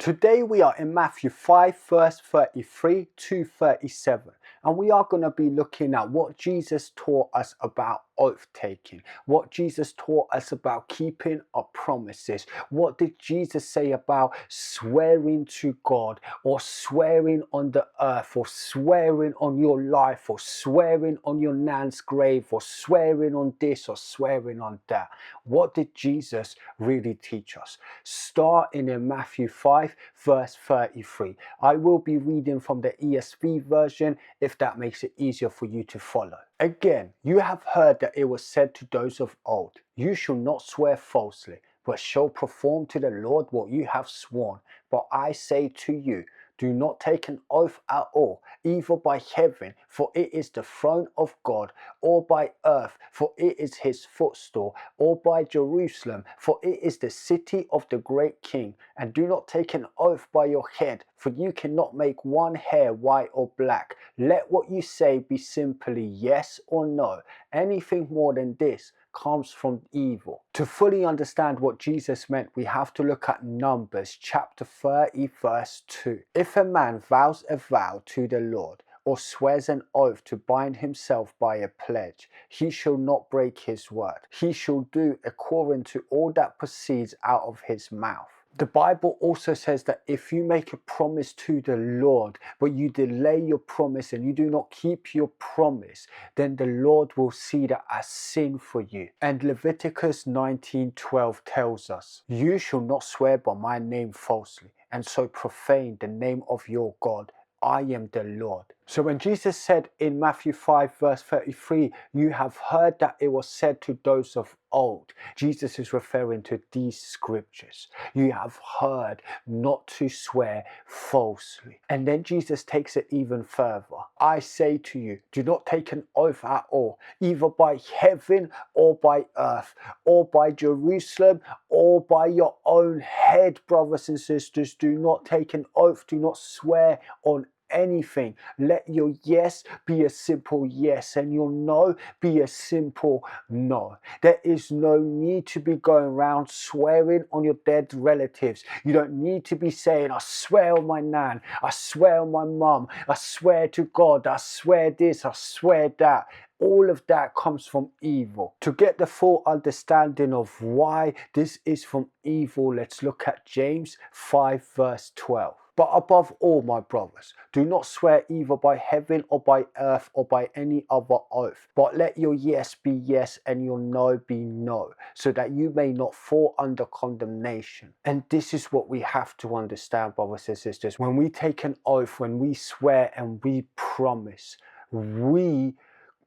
Today we are in Matthew 5 verse 33 to 37, and we are going to be looking at what Jesus taught us about oath taking, what Jesus taught us about keeping our promises. What did Jesus say about swearing to God, or swearing on the earth, or swearing on your life, or swearing on your nan's grave, or swearing on this, or swearing on that? What did Jesus really teach us? Starting in Matthew 5 verse 33. I will be reading from the ESV version if that makes it easier for you to follow. Again, you have heard that it was said to those of old, you shall not swear falsely, but shall perform to the Lord what you have sworn. But I say to you, do not take an oath at all, either by heaven, for it is the throne of God, or by earth, for it is his footstool, or by Jerusalem, for it is the city of the great king. And do not take an oath by your head, for you cannot make one hair white or black. Let what you say be simply yes or no. Anything more than this comes from evil. To fully understand what Jesus meant, we have to look at Numbers chapter 30 verse 2. If a man vows a vow to the Lord, or swears an oath to bind himself by a pledge, he shall not break his word. He shall do according to all that proceeds out of his mouth. The Bible also says that if you make a promise to the Lord, but you delay your promise and you do not keep your promise, then the Lord will see that as sin for you. And Leviticus 19:12 tells us, you shall not swear by my name falsely, and so profane the name of your God. I am the Lord. So when Jesus said in Matthew 5 verse 33, you have heard that it was said to those of old, Jesus is referring to these scriptures. You have heard not to swear falsely. And then Jesus takes it even further. I say to you, do not take an oath at all, either by heaven or by earth, or by Jerusalem, or by your own head, brothers and sisters. Do not take an oath, do not swear on anything. Let your yes be a simple yes, and your no be a simple no. There is no need to be going around swearing on your dead relatives. You don't need to be saying, I swear on my nan, I swear on my mum, I swear to God, I swear this, I swear that. All of that comes from evil. To get the full understanding of why this is from evil, let's look at James 5 verse 12. But above all, my brothers, do not swear either by heaven or by earth or by any other oath, but let your yes be yes and your no be no, so that you may not fall under condemnation. And this is what we have to understand, brothers and sisters. When we take an oath, when we swear and we promise, we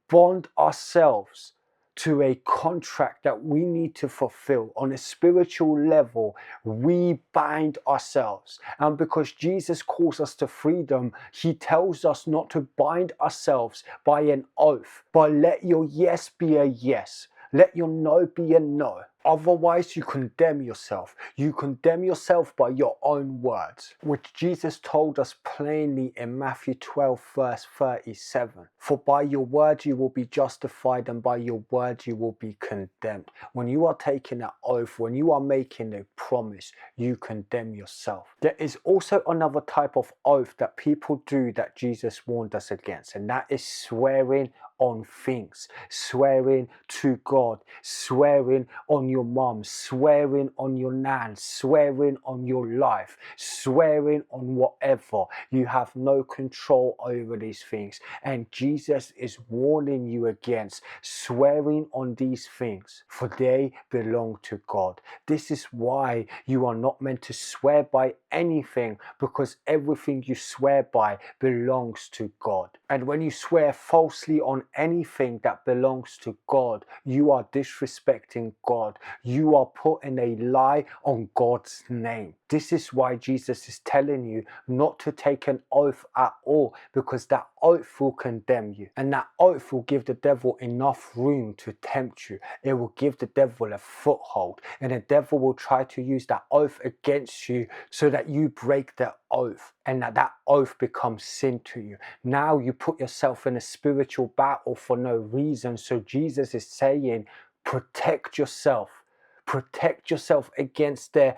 bond ourselves to a contract that we need to fulfill. On a spiritual level, we bind ourselves. And because Jesus calls us to freedom, he tells us not to bind ourselves by an oath, but let your yes be a yes. Let your no be a no. Otherwise, you condemn yourself. You condemn yourself by your own words, which Jesus told us plainly in Matthew 12 verse 37. For by your word you will be justified, and by your word you will be condemned. When you are taking an oath, when you are making a promise, you condemn yourself. There is also another type of oath that people do that Jesus warned us against, and that is swearing on things, swearing to God, swearing on your mom, swearing on your nan, swearing on your life, swearing on whatever. You have no control over these things, and Jesus is warning you against swearing on these things, for they belong to God. This is why you are not meant to swear by anything, because everything you swear by belongs to God. And when you swear falsely on anything that belongs to God, you are disrespecting God. You are putting a lie on God's name. This is why Jesus is telling you not to take an oath at all, because that oath will condemn you, and that oath will give the devil enough room to tempt you. It will give the devil a foothold, and the devil will try to use that oath against you so that you break the oath, and that oath becomes sin to you. Now you put yourself in a spiritual battle for no reason. So Jesus is saying, protect yourself. Protect yourself against the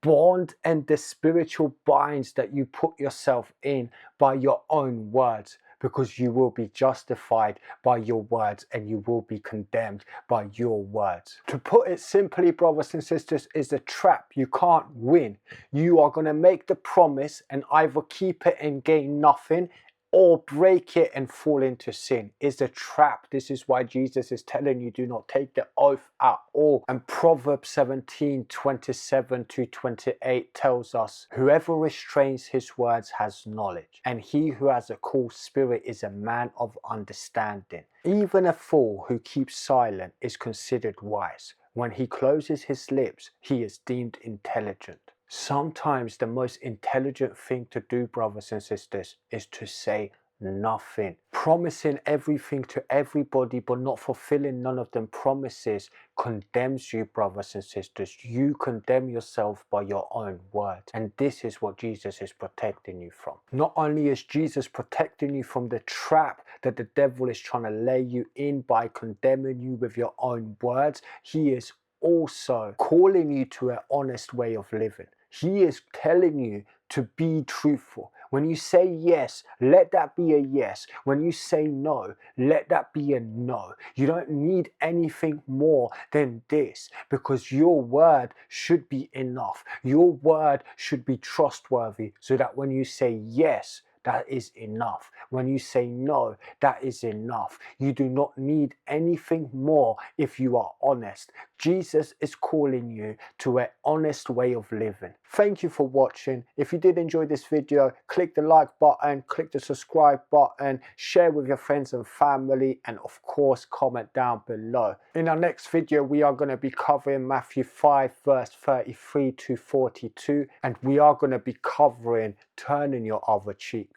bond and the spiritual binds that you put yourself in by your own words, because you will be justified by your words and you will be condemned by your words. To put it simply, brothers and sisters, is a trap. You can't win. You are going to make the promise and either keep it and gain nothing, or break it and fall into sin. Is a trap. This is why Jesus is telling you, do not take the oath at all. And Proverbs 17:27-28 tells us, whoever restrains his words has knowledge, and he who has a cool spirit is a man of understanding. Even a fool who keeps silent is considered wise. When he closes his lips, he is deemed intelligent. Sometimes the most intelligent thing to do, brothers and sisters, is to say nothing. Promising everything to everybody but not fulfilling none of them promises condemns you, brothers and sisters. You condemn yourself by your own words. And this is what Jesus is protecting you from. Not only is Jesus protecting you from the trap that the devil is trying to lay you in by condemning you with your own words, he is also calling you to an honest way of living. He is telling you to be truthful. When you say yes, let that be a yes. When you say no, let that be a no. You don't need anything more than this, because your word should be enough. Your word should be trustworthy, so that when you say yes, that is enough. When you say no, that is enough. You do not need anything more if you are honest. Jesus is calling you to an honest way of living. Thank you for watching. If you did enjoy this video, click the like button, click the subscribe button, share with your friends and family, and of course comment down below. In our next video, we are going to be covering Matthew 5 verse 33-42, and we are going to be covering turning your other cheek.